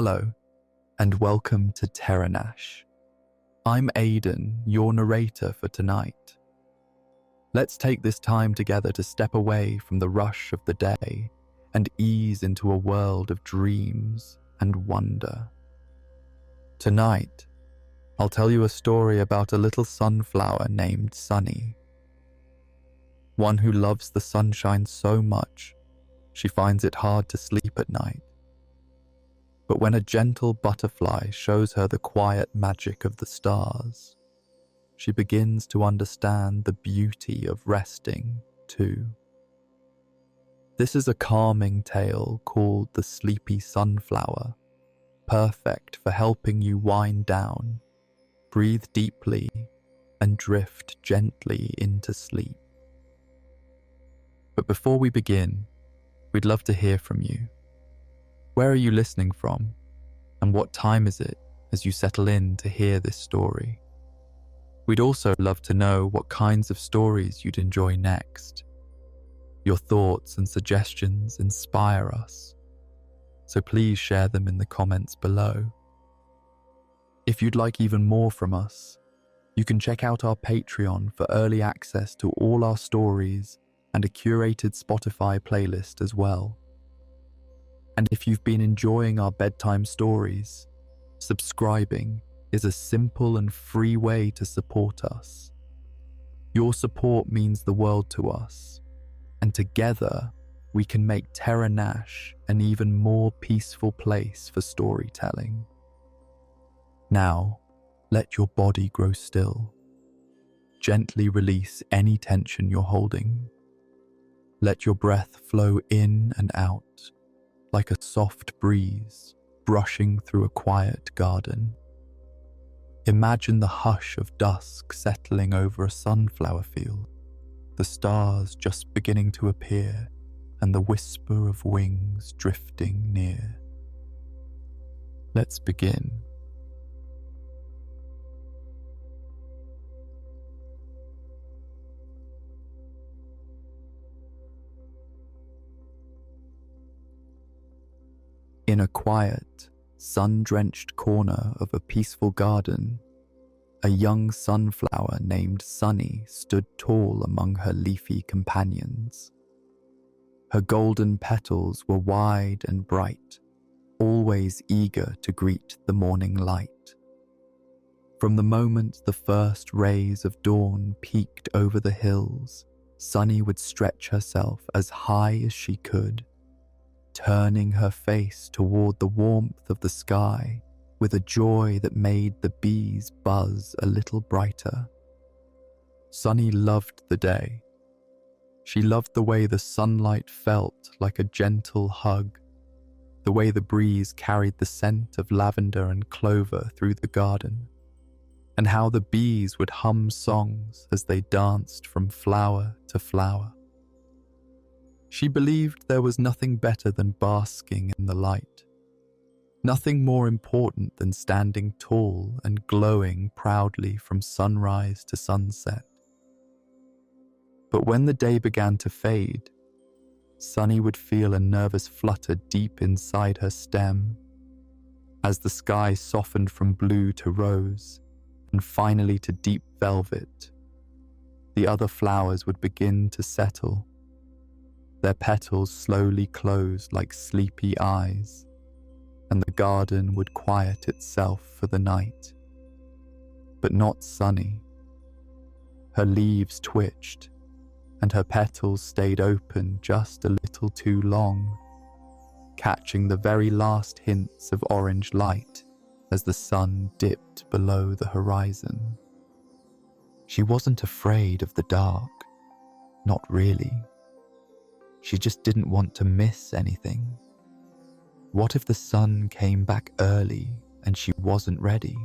Hello, and welcome to TerraNash. I'm Aiden, your narrator for tonight. Let's take this time together to step away from the rush of the day and ease into a world of dreams and wonder. Tonight, I'll tell you a story about a little sunflower named Sunny. One who loves the sunshine so much, she finds it hard to sleep at night. But when a gentle butterfly shows her the quiet magic of the stars, she begins to understand the beauty of resting too. This is a calming tale called The Sleepy Sunflower, perfect for helping you wind down, breathe deeply, and drift gently into sleep. But before we begin, we'd love to hear from you. Where are you listening from, and what time is it as you settle in to hear this story? We'd also love to know what kinds of stories you'd enjoy next. Your thoughts and suggestions inspire us, so please share them in the comments below. If you'd like even more from us, you can check out our Patreon for early access to all our stories and a curated Spotify playlist as well. And if you've been enjoying our bedtime stories, subscribing is a simple and free way to support us. Your support means the world to us, and together we can make TerraNash an even more peaceful place for storytelling. Now, let your body grow still. Gently release any tension you're holding. Let your breath flow in and out, like a soft breeze brushing through a quiet garden. Imagine the hush of dusk settling over a sunflower field, the stars just beginning to appear, and the whisper of wings drifting near. Let's begin. In a quiet, sun-drenched corner of a peaceful garden, a young sunflower named Sunny stood tall among her leafy companions. Her golden petals were wide and bright, always eager to greet the morning light. From the moment the first rays of dawn peeked over the hills, Sunny would stretch herself as high as she could, turning her face toward the warmth of the sky with a joy that made the bees buzz a little brighter. Sunny loved the day. She loved the way the sunlight felt like a gentle hug, the way the breeze carried the scent of lavender and clover through the garden, and how the bees would hum songs as they danced from flower to flower. She believed there was nothing better than basking in the light, nothing more important than standing tall and glowing proudly from sunrise to sunset. But when the day began to fade, Sunny would feel a nervous flutter deep inside her stem. As the sky softened from blue to rose, and finally to deep velvet, the other flowers would begin to settle. Their petals slowly closed like sleepy eyes, and the garden would quiet itself for the night. But not Sunny. Her leaves twitched, and her petals stayed open just a little too long, catching the very last hints of orange light as the sun dipped below the horizon. She wasn't afraid of the dark, not really. She just didn't want to miss anything. What if the sun came back early and she wasn't ready?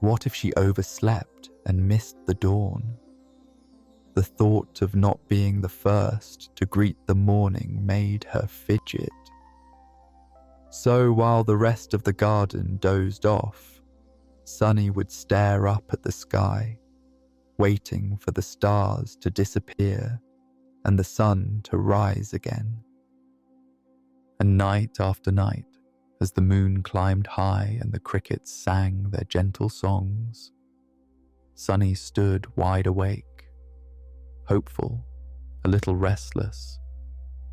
What if she overslept and missed the dawn? The thought of not being the first to greet the morning made her fidget. So while the rest of the garden dozed off, Sunny would stare up at the sky, waiting for the stars to disappear and the sun to rise again. And night after night, as the moon climbed high and the crickets sang their gentle songs, Sunny stood wide awake, hopeful, a little restless,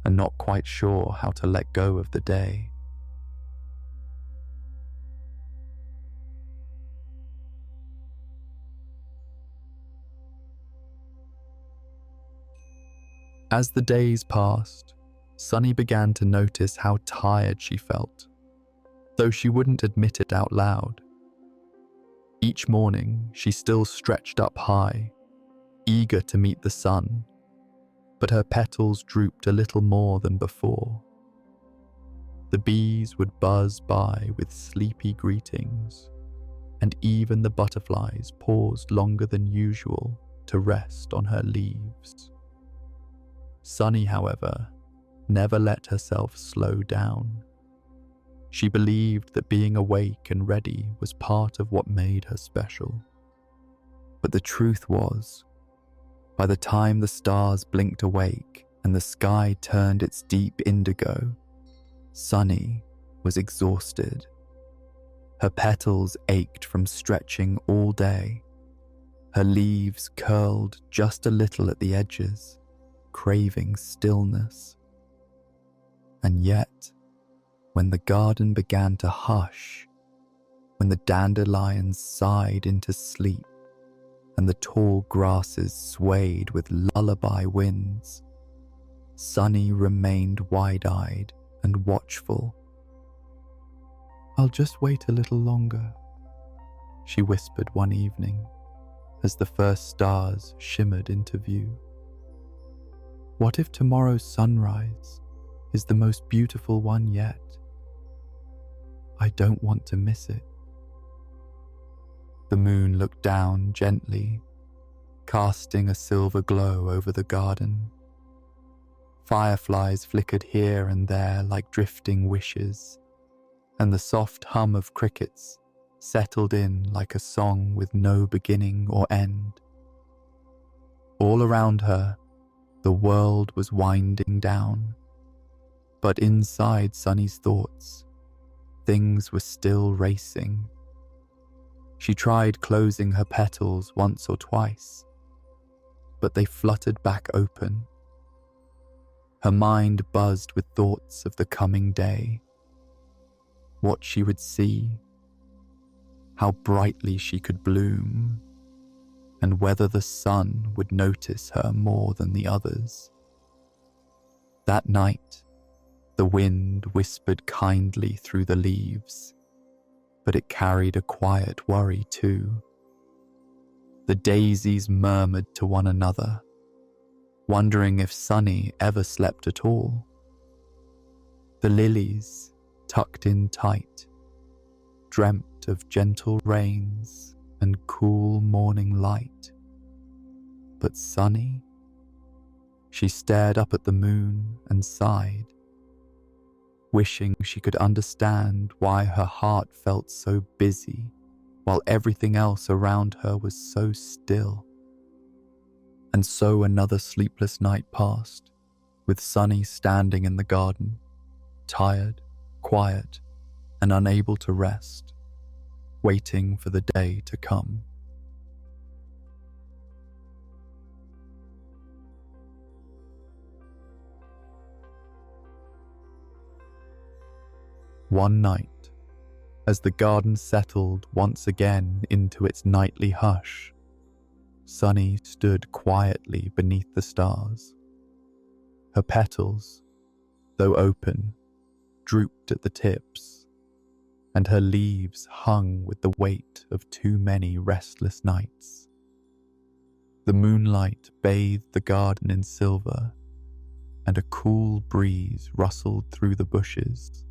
and not quite sure how to let go of the day. As the days passed, Sunny began to notice how tired she felt, though she wouldn't admit it out loud. Each morning, she still stretched up high, eager to meet the sun, but her petals drooped a little more than before. The bees would buzz by with sleepy greetings, and even the butterflies paused longer than usual to rest on her leaves. Sunny, however, never let herself slow down. She believed that being awake and ready was part of what made her special. But the truth was, by the time the stars blinked awake and the sky turned its deep indigo, Sunny was exhausted. Her petals ached from stretching all day. Her leaves curled just a little at the edges, craving stillness. And yet, when the garden began to hush, when the dandelions sighed into sleep, and the tall grasses swayed with lullaby winds, Sunny remained wide-eyed and watchful. "I'll just wait a little longer," she whispered one evening as the first stars shimmered into view. "What if tomorrow's sunrise is the most beautiful one yet? I don't want to miss it." The moon looked down gently, casting a silver glow over the garden. Fireflies flickered here and there like drifting wishes, and the soft hum of crickets settled in like a song with no beginning or end. All around her, the world was winding down, but inside Sunny's thoughts, things were still racing. She tried closing her petals once or twice, but they fluttered back open. Her mind buzzed with thoughts of the coming day, what she would see, how brightly she could bloom, and whether the sun would notice her more than the others. That night, the wind whispered kindly through the leaves, but it carried a quiet worry too. The daisies murmured to one another, wondering if Sunny ever slept at all. The lilies, tucked in tight, dreamt of gentle rains and cool morning light. But Sunny? She stared up at the moon and sighed, wishing she could understand why her heart felt so busy while everything else around her was so still. And so another sleepless night passed, with Sunny standing in the garden, tired, quiet, and unable to rest, waiting for the day to come. One night, as the garden settled once again into its nightly hush, Sunny stood quietly beneath the stars. Her petals, though open, drooped at the tips, and her leaves hung with the weight of too many restless nights. The moonlight bathed the garden in silver, and a cool breeze rustled through the bushes,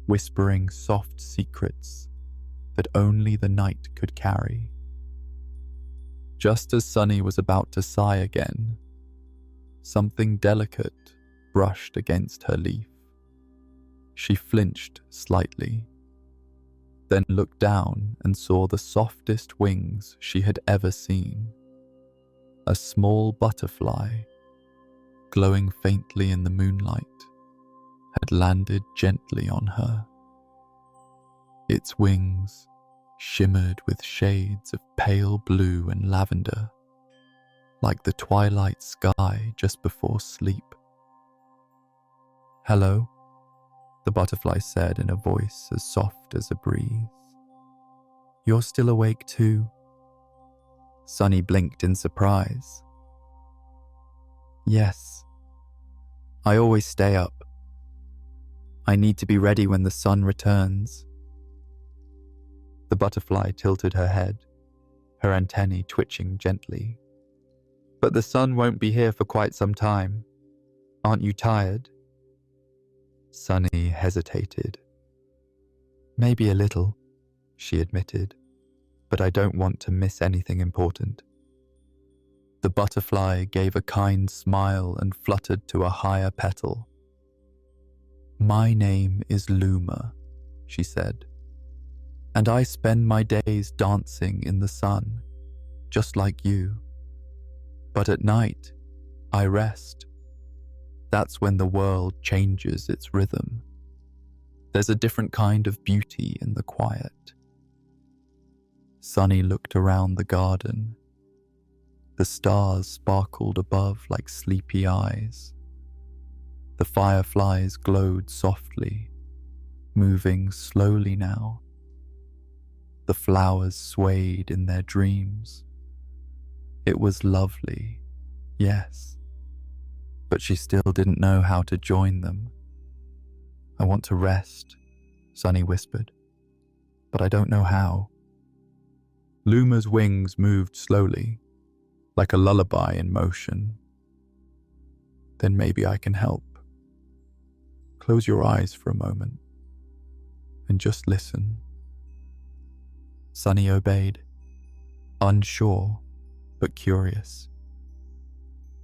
whispering soft secrets that only the night could carry. Just as Sunny was about to sigh again, something delicate brushed against her leaf. She flinched slightly, then looked down and saw the softest wings she had ever seen. A small butterfly, glowing faintly in the moonlight, had landed gently on her. Its wings shimmered with shades of pale blue and lavender, like the twilight sky just before sleep. "Hello," the butterfly said in a voice as soft as a breeze. "You're still awake too?" Sunny blinked in surprise. "Yes. I always stay up. I need to be ready when the sun returns." The butterfly tilted her head, her antennae twitching gently. "But the sun won't be here for quite some time. Aren't you tired?" Sunny hesitated. "Maybe a little," she admitted, "but I don't want to miss anything important." The butterfly gave a kind smile and fluttered to a higher petal. "My name is Luma," she said, "and I spend my days dancing in the sun, just like you. But at night, I rest. That's when the world changes its rhythm. There's a different kind of beauty in the quiet." Sunny looked around the garden. The stars sparkled above like sleepy eyes. The fireflies glowed softly, moving slowly now. The flowers swayed in their dreams. It was lovely, yes, but she still didn't know how to join them. "I want to rest," Sunny whispered, "but I don't know how." Luma's wings moved slowly, like a lullaby in motion. "Then maybe I can help. Close your eyes for a moment and just listen." Sunny obeyed, unsure but curious.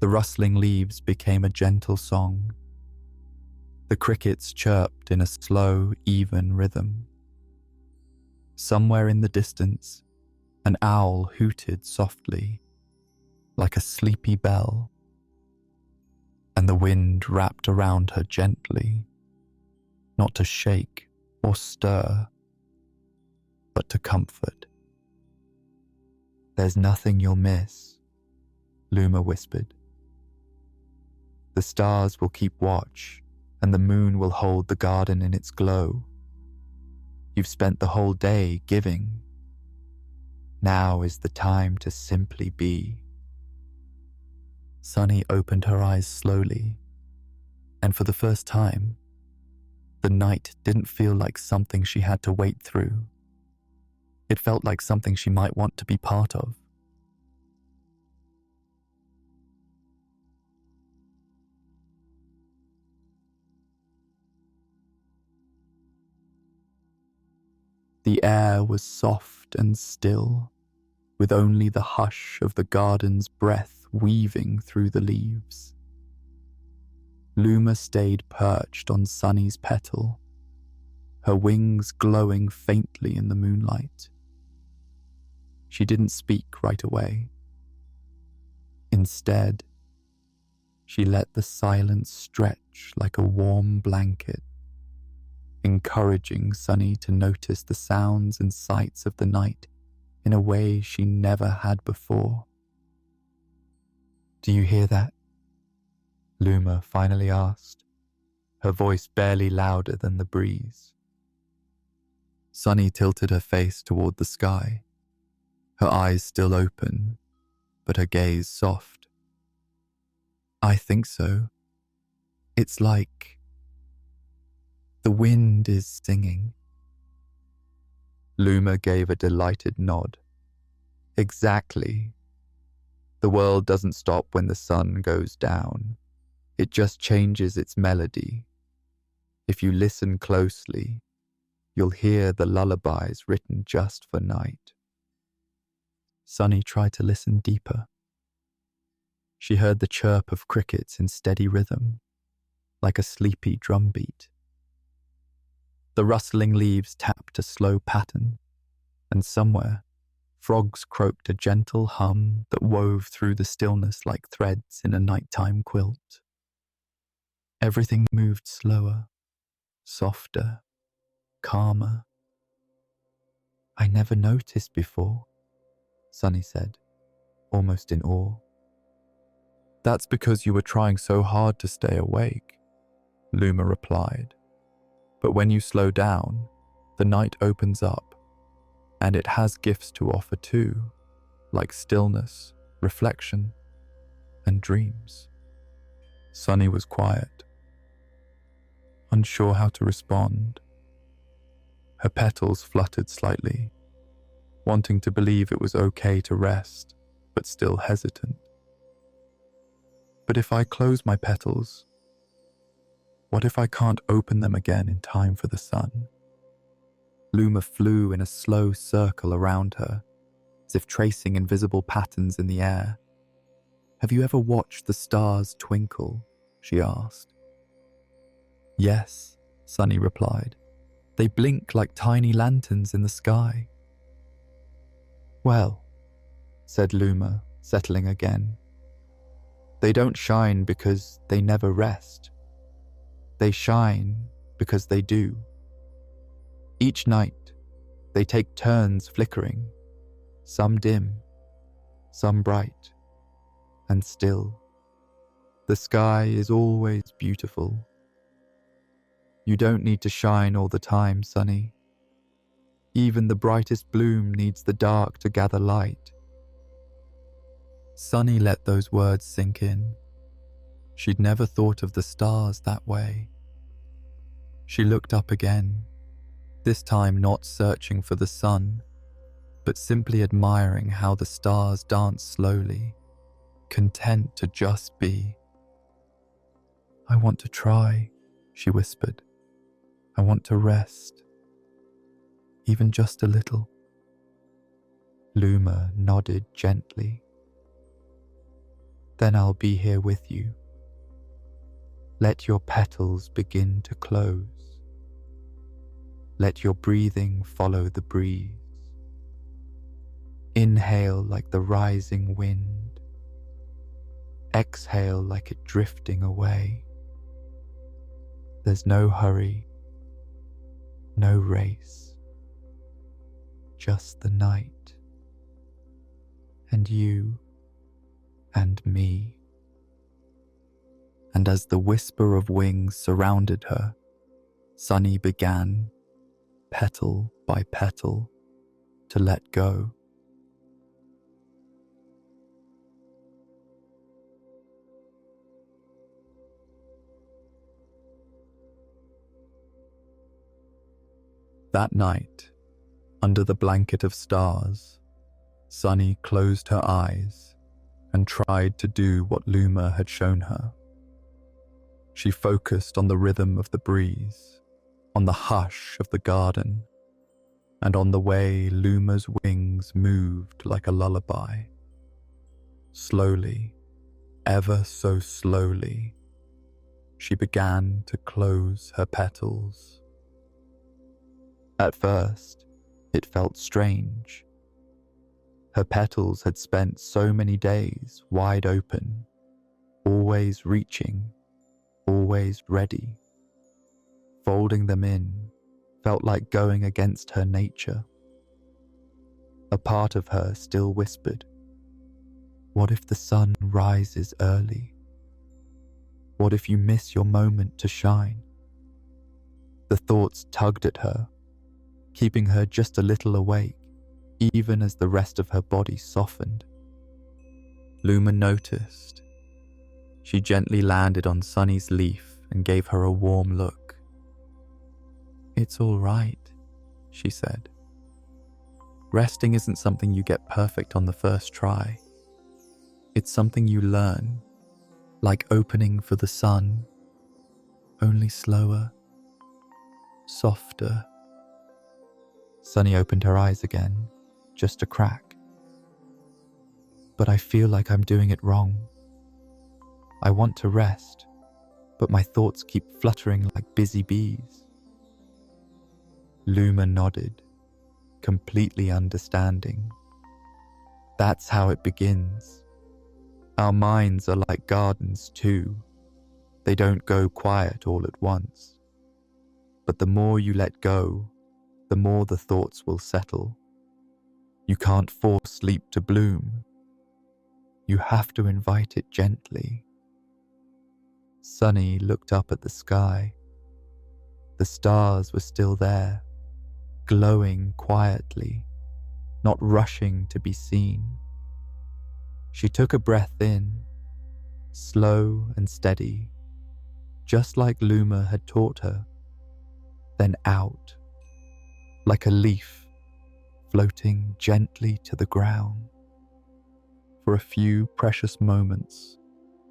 The rustling leaves became a gentle song. The crickets chirped in a slow, even rhythm. Somewhere in the distance, an owl hooted softly, like a sleepy bell, and the wind wrapped around her gently, not to shake or stir, but to comfort. "There's nothing you'll miss," Luma whispered. "The stars will keep watch, and the moon will hold the garden in its glow. You've spent the whole day giving. Now is the time to simply be." Sunny opened her eyes slowly, and for the first time, the night didn't feel like something she had to wait through. It felt like something she might want to be part of. The air was soft and still, with only the hush of the garden's breath weaving through the leaves. Luma stayed perched on Sunny's petal, her wings glowing faintly in the moonlight. She didn't speak right away. Instead, she let the silence stretch like a warm blanket, encouraging Sunny to notice the sounds and sights of the night in a way she never had before. "Do you hear that?" Luma finally asked, her voice barely louder than the breeze. Sunny tilted her face toward the sky, her eyes still open, but her gaze soft. "I think so. It's like the wind is singing." Luma gave a delighted nod. "Exactly. The world doesn't stop when the sun goes down. It just changes its melody. If you listen closely, you'll hear the lullabies written just for night." Sunny tried to listen deeper. She heard the chirp of crickets in steady rhythm, like a sleepy drumbeat. The rustling leaves tapped a slow pattern, and somewhere, frogs croaked a gentle hum that wove through the stillness like threads in a nighttime quilt. Everything moved slower, softer, calmer, I never noticed before, Sunny said, almost in awe. That's because you were trying so hard to stay awake, Luma replied. But when you slow down, the night opens up, and it has gifts to offer too, like stillness, reflection, and dreams. Sunny was quiet, unsure how to respond. Her petals fluttered slightly, wanting to believe it was okay to rest, but still hesitant. But if I close my petals, what if I can't open them again in time for the sun? Luma flew in a slow circle around her, as if tracing invisible patterns in the air. Have you ever watched the stars twinkle? She asked. Yes, Sunny replied. They blink like tiny lanterns in the sky. Well, said Luma, settling again. They don't shine because they never rest. They shine because they do. Each night, they take turns flickering, some dim, some bright, and still. The sky is always beautiful. You don't need to shine all the time, Sunny. Even the brightest bloom needs the dark to gather light. Sunny let those words sink in. She'd never thought of the stars that way. She looked up again, this time not searching for the sun, but simply admiring how the stars danced slowly, content to just be. I want to try, she whispered. I want to rest, even just a little. Luma nodded gently. Then I'll be here with you. Let your petals begin to close. Let your breathing follow the breeze. Inhale like the rising wind. Exhale like it drifting away. There's no hurry, no race, just the night, and you and me. And as the whisper of wings surrounded her, Sunny began, petal by petal, to let go. That night, under the blanket of stars, Sunny closed her eyes and tried to do what Luma had shown her. She focused on the rhythm of the breeze, on the hush of the garden, and on the way Luma's wings moved like a lullaby. Slowly, ever so slowly, she began to close her petals. At first, it felt strange. Her petals had spent so many days wide open, always reaching, always ready. Folding them in felt like going against her nature. A part of her still whispered, what if the sun rises early? What if you miss your moment to shine? The thoughts tugged at her, keeping her just a little awake, even as the rest of her body softened. Luma noticed. She gently landed on Sunny's leaf and gave her a warm look. It's all right, she said. Resting isn't something you get perfect on the first try. It's something you learn, like opening for the sun, only slower, softer. Sunny opened her eyes again, just a crack. But I feel like I'm doing it wrong. I want to rest, but my thoughts keep fluttering like busy bees. Luma nodded, completely understanding. That's how it begins. Our minds are like gardens too. They don't go quiet all at once. But the more you let go, the more the thoughts will settle. You can't force sleep to bloom. You have to invite it gently. Sunny looked up at the sky. The stars were still there, glowing quietly, not rushing to be seen. She took a breath in, slow and steady, just like Luma had taught her, then out, like a leaf floating gently to the ground. For a few precious moments,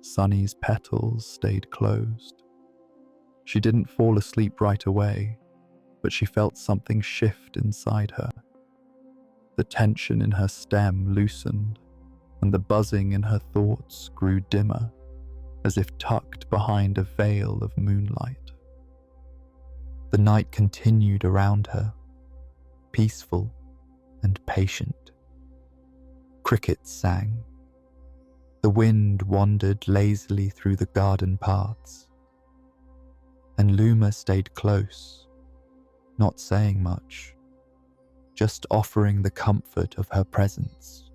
Sunny's petals stayed closed. She didn't fall asleep right away, but she felt something shift inside her. The tension in her stem loosened, and the buzzing in her thoughts grew dimmer, as if tucked behind a veil of moonlight. The night continued around her, peaceful and patient. Crickets sang. The wind wandered lazily through the garden paths, and Luma stayed close, not saying much, just offering the comfort of her presence.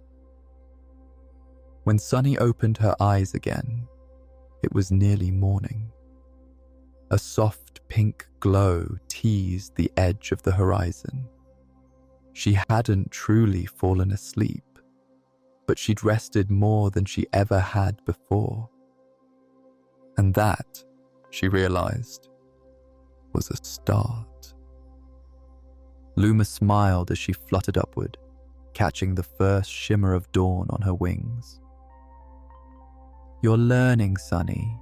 When Sunny opened her eyes again, it was nearly morning. A soft pink glow teased the edge of the horizon. She hadn't truly fallen asleep, but she'd rested more than she ever had before. And that, she realized, was a start. Luma smiled as she fluttered upward, catching the first shimmer of dawn on her wings. You're learning, Sunny.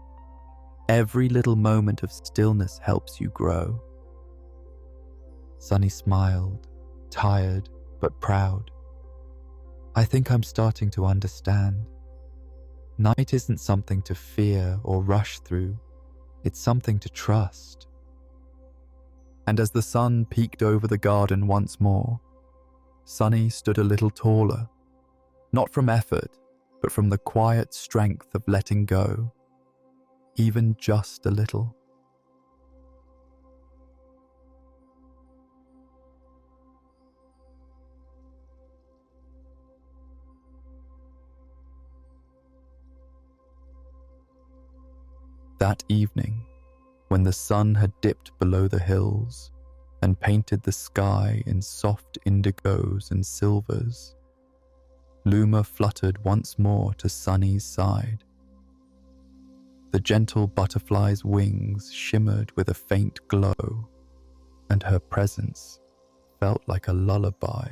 Every little moment of stillness helps you grow. Sunny smiled, tired but proud. I think I'm starting to understand. Night isn't something to fear or rush through. It's something to trust. And as the sun peeked over the garden once more, Sunny stood a little taller, not from effort, but from the quiet strength of letting go, even just a little. That evening, when the sun had dipped below the hills and painted the sky in soft indigos and silvers, Luma fluttered once more to Sunny's side. The gentle butterfly's wings shimmered with a faint glow, and her presence felt like a lullaby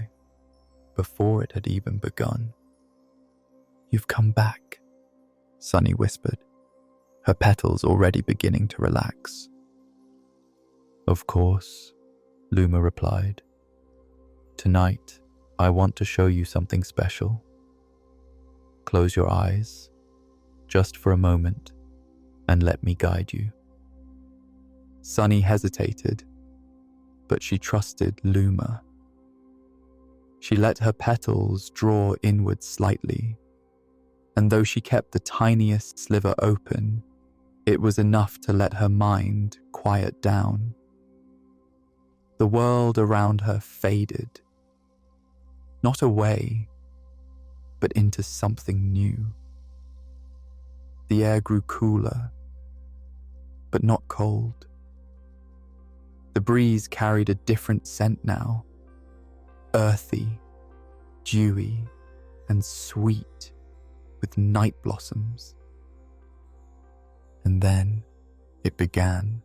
before it had even begun. You've come back, Sunny whispered, her petals already beginning to relax. Of course, Luma replied. Tonight, I want to show you something special. Close your eyes, just for a moment, and let me guide you. Sunny hesitated, but she trusted Luma. She let her petals draw inward slightly, and though she kept the tiniest sliver open, it was enough to let her mind quiet down. The world around her faded, not away, but into something new. The air grew cooler, but not cold. The breeze carried a different scent now, earthy, dewy, and sweet with night blossoms. And then it began.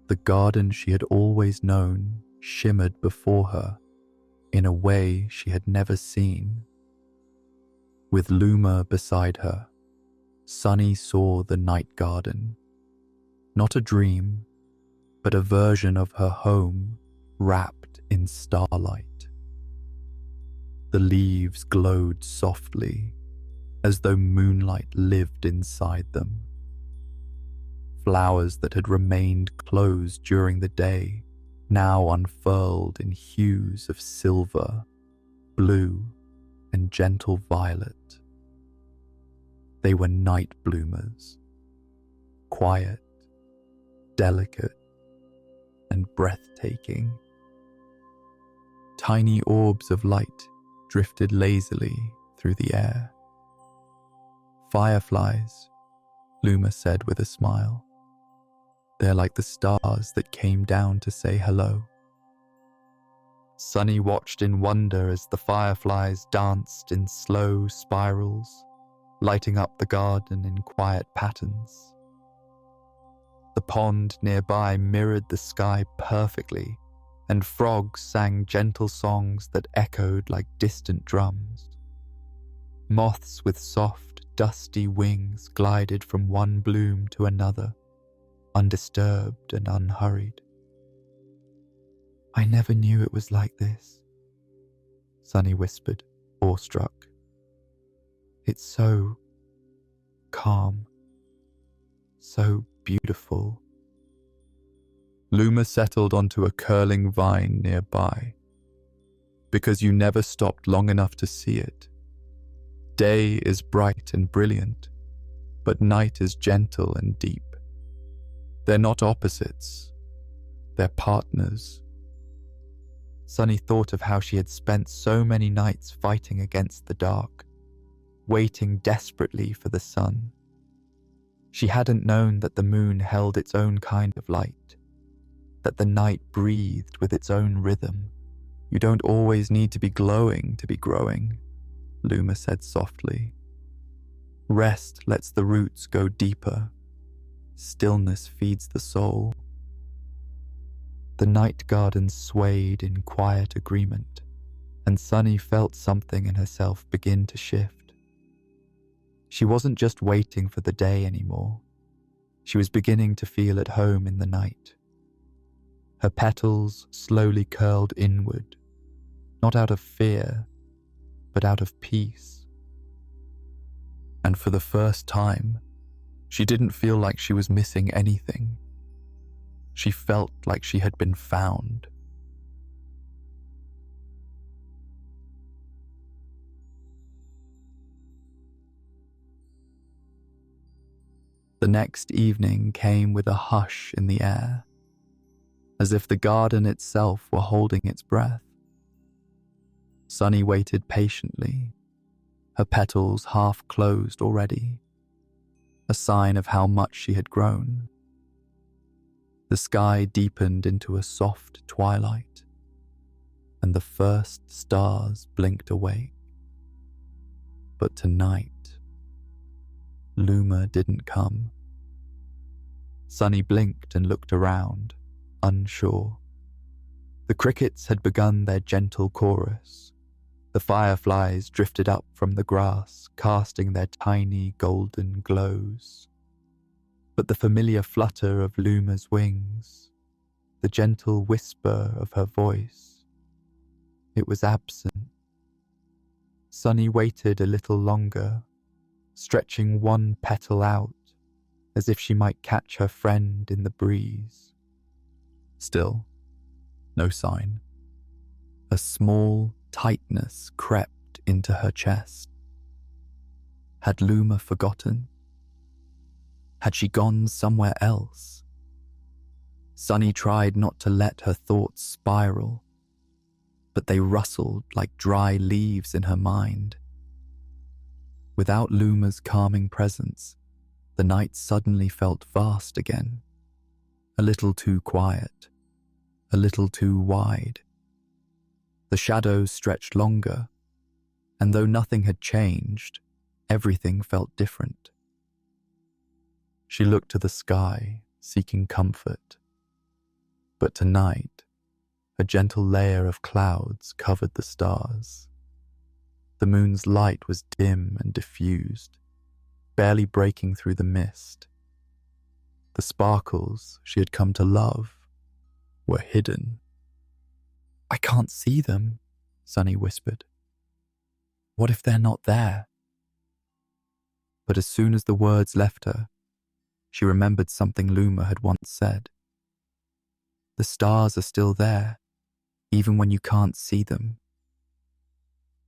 The garden she had always known shimmered before her in a way she had never seen. With Luma beside her, Sunny saw the night garden, not a dream, but a version of her home wrapped in starlight. The leaves glowed softly, as though moonlight lived inside them. Flowers that had remained closed during the day now unfurled in hues of silver, blue, and gentle violet. They were night bloomers, quiet, delicate, and breathtaking. Tiny orbs of light drifted lazily through the air. "Fireflies," Luma said with a smile. "They're like the stars that came down to say hello." Sunny watched in wonder as the fireflies danced in slow spirals, lighting up the garden in quiet patterns. The pond nearby mirrored the sky perfectly, and frogs sang gentle songs that echoed like distant drums. Moths with soft, dusty wings glided from one bloom to another, undisturbed and unhurried. "I never knew it was like this," Sunny whispered, awestruck. "It's so calm, so beautiful." Luma settled onto a curling vine nearby. "Because you never stopped long enough to see it. Day is bright and brilliant, but night is gentle and deep. They're not opposites, they're partners." Sunny thought of how she had spent so many nights fighting against the dark, waiting desperately for the sun. She hadn't known that the moon held its own kind of light, that the night breathed with its own rhythm. "You don't always need to be glowing to be growing," Luma said softly. "Rest lets the roots go deeper. Stillness feeds the soul." The night garden swayed in quiet agreement, and Sunny felt something in herself begin to shift. She wasn't just waiting for the day anymore. She was beginning to feel at home in the night. Her petals slowly curled inward, not out of fear, but out of peace. And for the first time, she didn't feel like she was missing anything. She felt like she had been found. The next evening came with a hush in the air, as if the garden itself were holding its breath. Sunny waited patiently, her petals half closed already, a sign of how much she had grown. The sky deepened into a soft twilight, and the first stars blinked awake. But tonight, Luma didn't come. Sunny blinked and looked around, unsure. The crickets had begun their gentle chorus. The fireflies drifted up from the grass, casting their tiny golden glows. But the familiar flutter of Luma's wings, the gentle whisper of her voice, it was absent. Sunny waited a little longer, stretching one petal out, as if she might catch her friend in the breeze. Still, no sign. A small tightness crept into her chest. Had Luma forgotten? Had she gone somewhere else? Sunny tried not to let her thoughts spiral, but they rustled like dry leaves in her mind. Without Luma's calming presence, the night suddenly felt vast again, a little too quiet, a little too wide. The shadows stretched longer, and though nothing had changed, everything felt different. She looked to the sky, seeking comfort. But tonight, a gentle layer of clouds covered the stars. The moon's light was dim and diffused, barely breaking through the mist. The sparkles she had come to love were hidden. "I can't see them," Sunny whispered. "What if they're not there?" But as soon as the words left her, she remembered something Luma had once said. The stars are still there, even when you can't see them.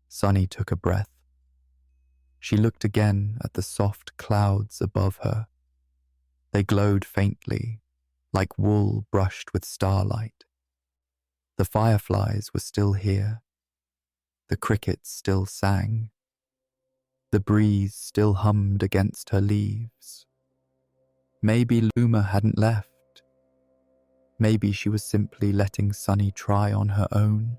Sunny took a breath. She looked again at the soft clouds above her. They glowed faintly, like wool brushed with starlight. The fireflies were still here, The crickets still sang. The breeze still hummed against her leaves. Maybe Luma hadn't left. Maybe she was simply letting Sunny try on her own.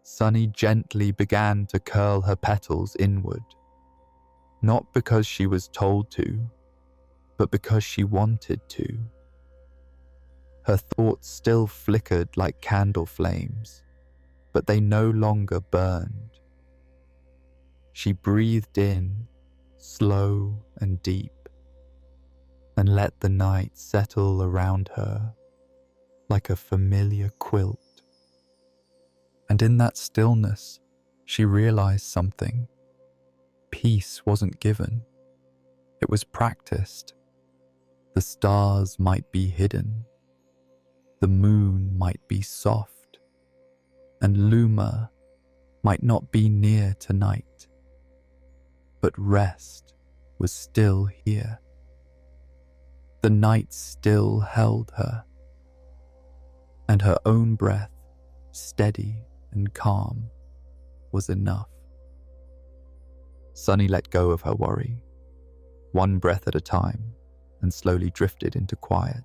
Sunny gently began to curl her petals inward, not because she was told to, but because she wanted to. Her thoughts still flickered like candle flames, but they no longer burned. She breathed in, slow and deep, and let the night settle around her like a familiar quilt. And in that stillness, she realized something. Peace wasn't given. It was practiced. The stars might be hidden. The moon might be soft. And Luma might not be near tonight. But rest was still here. The night still held her. And her own breath, steady and calm, was enough. Sunny let go of her worry, one breath at a time, and slowly drifted into quiet.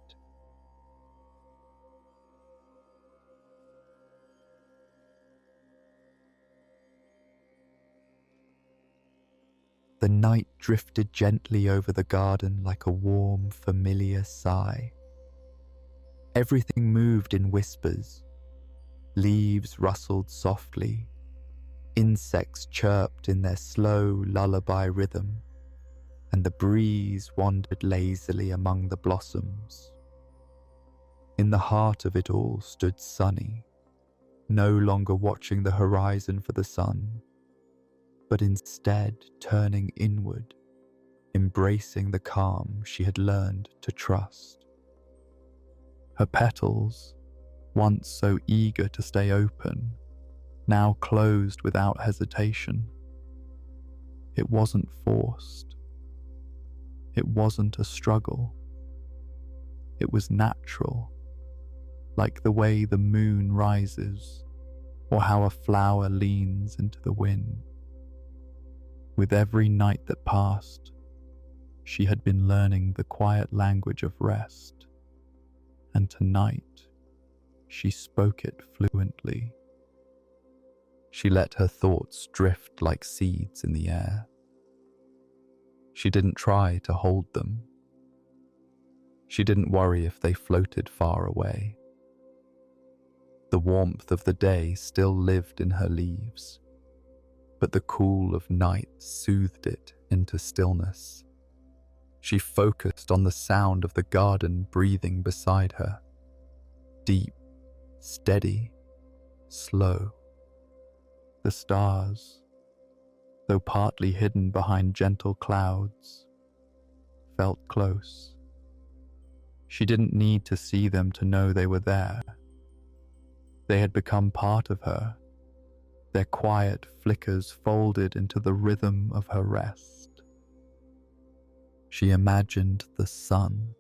The night drifted gently over the garden like a warm, familiar sigh. Everything moved in whispers. Leaves rustled softly. Insects chirped in their slow lullaby rhythm, and the breeze wandered lazily among the blossoms. In the heart of it all stood Sunny, no longer watching the horizon for the sun, but instead turning inward, embracing the calm she had learned to trust. Her petals, once so eager to stay open, now closed without hesitation. It wasn't forced. It wasn't a struggle. It was natural, like the way the moon rises, or how a flower leans into the wind. With every night that passed, she had been learning the quiet language of rest, and tonight she spoke it fluently. She let her thoughts drift like seeds in the air. She didn't try to hold them. She didn't worry if they floated far away. The warmth of the day still lived in her leaves, but the cool of night soothed it into stillness. She focused on the sound of the garden breathing beside her, deep, steady, slow. The stars, though partly hidden behind gentle clouds, felt close. She didn't need to see them to know they were there. They had become part of her, their quiet flickers folded into the rhythm of her rest. She imagined the sun,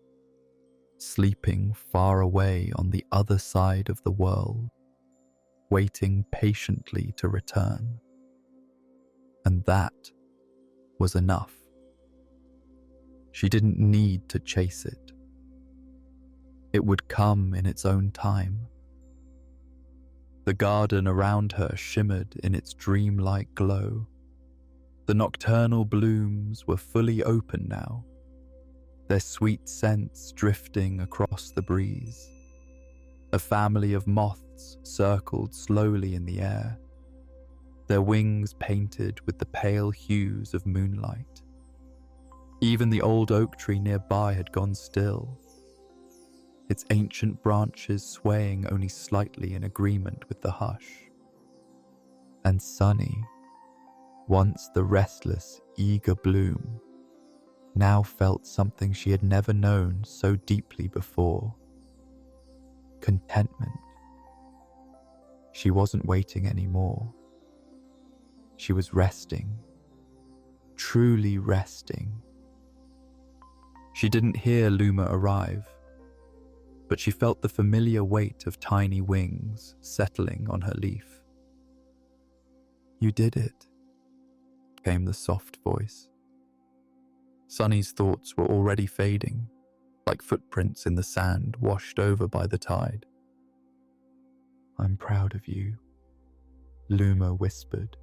sleeping far away on the other side of the world, waiting patiently to return. And that was enough. She didn't need to chase it. It would come in its own time. The garden around her shimmered in its dreamlike glow. The nocturnal blooms were fully open now, their sweet scents drifting across the breeze. A family of moths circled slowly in the air, their wings painted with the pale hues of moonlight. Even the old oak tree nearby had gone still, its ancient branches swaying only slightly in agreement with the hush. And Sunny, once the restless, eager bloom, now felt something she had never known so deeply before: contentment. She wasn't waiting anymore. She was resting, truly resting. She didn't hear Luma arrive, but she felt the familiar weight of tiny wings settling on her leaf. You did it, came the soft voice. Sunny's thoughts were already fading, like footprints in the sand washed over by the tide. I'm proud of you, Luma whispered,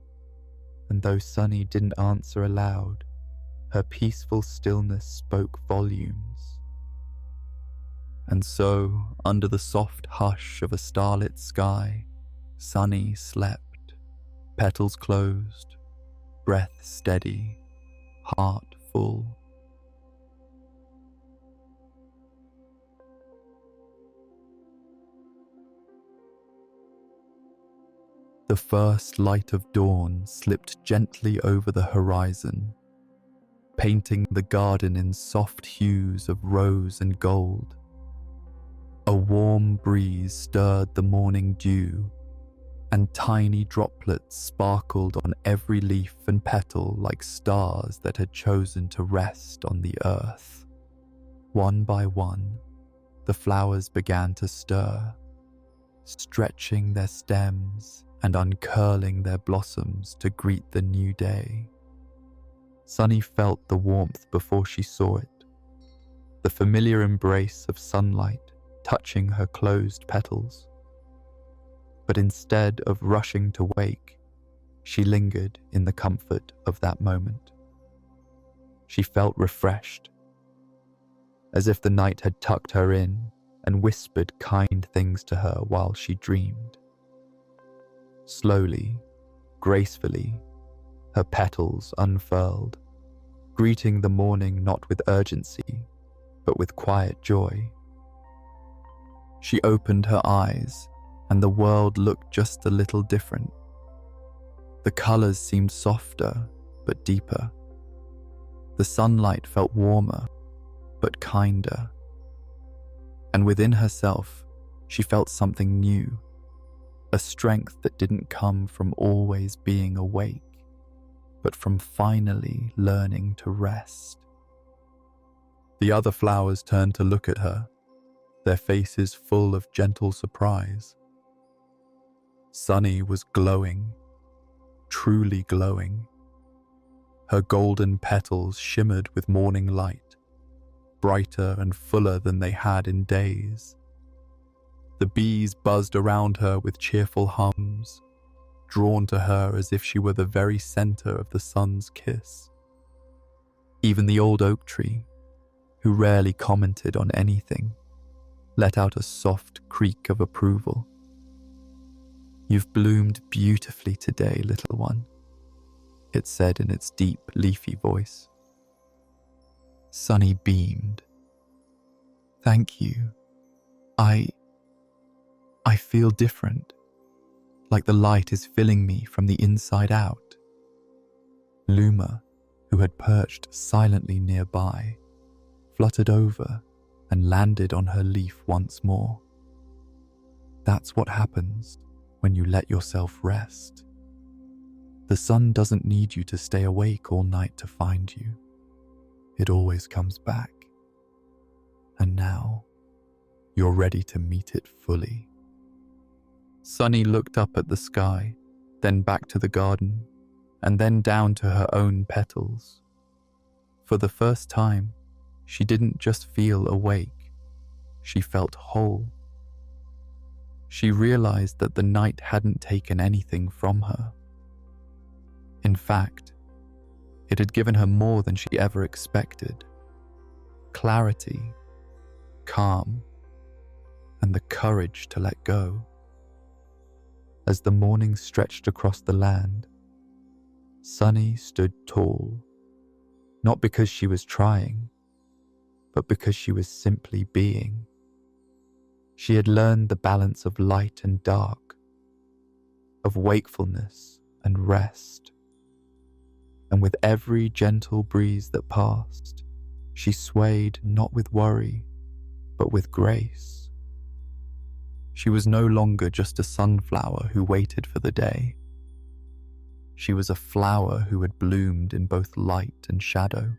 and though Sunny didn't answer aloud, her peaceful stillness spoke volumes. And so, under the soft hush of a starlit sky, Sunny slept, petals closed, breath steady, heart full. The first light of dawn slipped gently over the horizon, painting the garden in soft hues of rose and gold. A warm breeze stirred the morning dew, and tiny droplets sparkled on every leaf and petal like stars that had chosen to rest on the earth. One by one, the flowers began to stir, stretching their stems and uncurling their blossoms to greet the new day. Sunny felt the warmth before she saw it, the familiar embrace of sunlight touching her closed petals. But instead of rushing to wake, she lingered in the comfort of that moment. She felt refreshed, as if the night had tucked her in and whispered kind things to her while she dreamed. Slowly, gracefully, her petals unfurled, greeting the morning not with urgency, but with quiet joy. She opened her eyes, and the world looked just a little different. The colors seemed softer, but deeper. The sunlight felt warmer, but kinder. And within herself, she felt something new, a strength that didn't come from always being awake, but from finally learning to rest. The other flowers turned to look at her, their faces full of gentle surprise. Sunny was glowing, truly glowing. Her golden petals shimmered with morning light, brighter and fuller than they had in days. The bees buzzed around her with cheerful hums, drawn to her as if she were the very center of the sun's kiss. Even the old oak tree, who rarely commented on anything, let out a soft creak of approval. You've bloomed beautifully today, little one, it said in its deep, leafy voice. Sunny beamed. Thank you. I feel different, like the light is filling me from the inside out. Luma, who had perched silently nearby, fluttered over and landed on her leaf once more. That's what happens when you let yourself rest. The sun doesn't need you to stay awake all night to find you. It always comes back. And now, you're ready to meet it fully. Sunny looked up at the sky, then back to the garden, and then down to her own petals. For the first time, she didn't just feel awake, she felt whole. She realized that the night hadn't taken anything from her. In fact, it had given her more than she ever expected. Clarity, calm, and the courage to let go. As the morning stretched across the land, Sunny stood tall, not because she was trying, but because she was simply being. She had learned the balance of light and dark, of wakefulness and rest. And with every gentle breeze that passed, she swayed not with worry, but with grace. She was no longer just a sunflower who waited for the day. She was a flower who had bloomed in both light and shadow,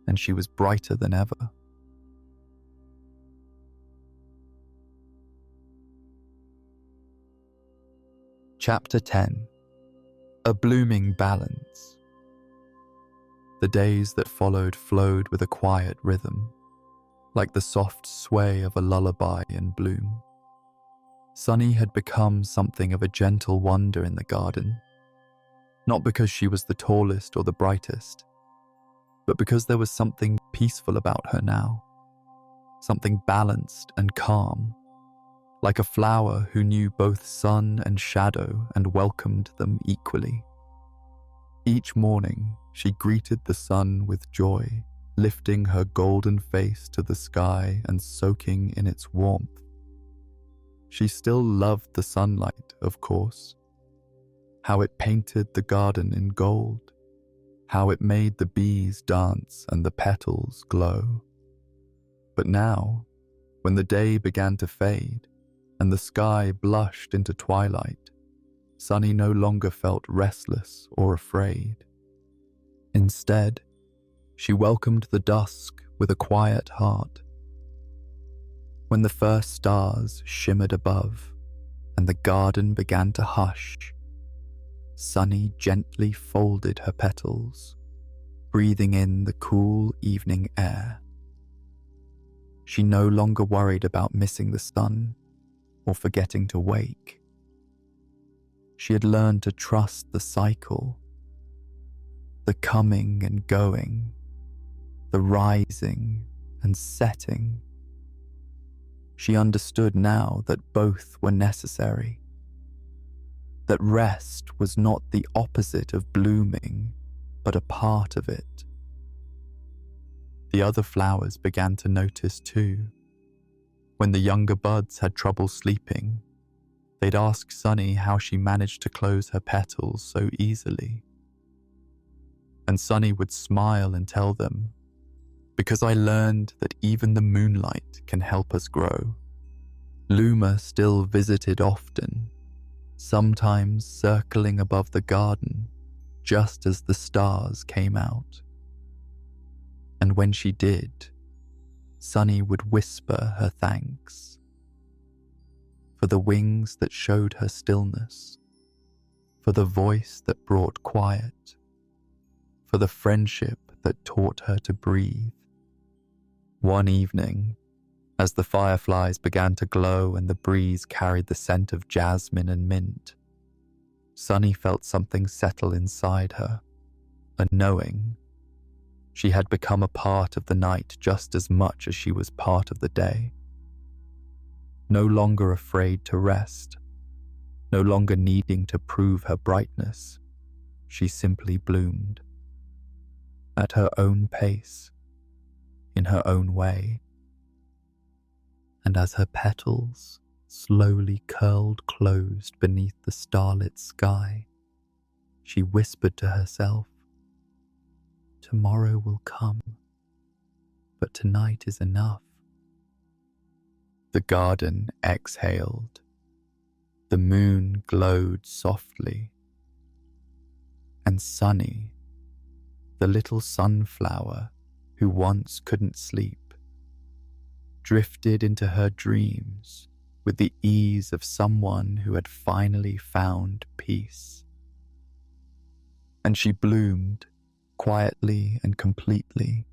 and she was brighter than ever. Chapter 10. A blooming balance. The days that followed flowed with a quiet rhythm, like the soft sway of a lullaby in bloom. Sunny had become something of a gentle wonder in the garden, not because she was the tallest or the brightest, but because there was something peaceful about her now, something balanced and calm, like a flower who knew both sun and shadow and welcomed them equally. Each morning, she greeted the sun with joy, lifting her golden face to the sky and soaking in its warmth. She still loved the sunlight, of course, how it painted the garden in gold, how it made the bees dance and the petals glow. But now, when the day began to fade and the sky blushed into twilight, Sunny no longer felt restless or afraid. Instead, she welcomed the dusk with a quiet heart. When the first stars shimmered above and the garden began to hush, Sunny gently folded her petals, breathing in the cool evening air. She no longer worried about missing the sun or forgetting to wake. She had learned to trust the cycle, the coming and going, the rising and setting. She understood now that both were necessary, that rest was not the opposite of blooming, but a part of it. The other flowers began to notice too. When the younger buds had trouble sleeping, they'd ask Sunny how she managed to close her petals so easily. And Sunny would smile and tell them, "Because I learned that even the moonlight can help us grow." Luma still visited often, sometimes circling above the garden just as the stars came out. And when she did, Sunny would whisper her thanks for the wings that showed her stillness, for the voice that brought quiet, for the friendship that taught her to breathe. One evening, as the fireflies began to glow and the breeze carried the scent of jasmine and mint, Sunny felt something settle inside her, a knowing. She had become a part of the night just as much as she was part of the day. No longer afraid to rest, no longer needing to prove her brightness, she simply bloomed. At her own pace, in her own way. And as her petals slowly curled closed beneath the starlit sky, she whispered to herself, "Tomorrow will come, but tonight is enough." The garden exhaled. The moon glowed softly. And Sunny, the little sunflower who once couldn't sleep, drifted into her dreams with the ease of someone who had finally found peace. And she bloomed quietly and completely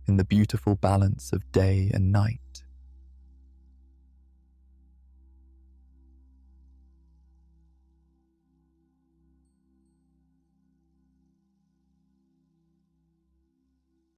in the beautiful balance of day and night.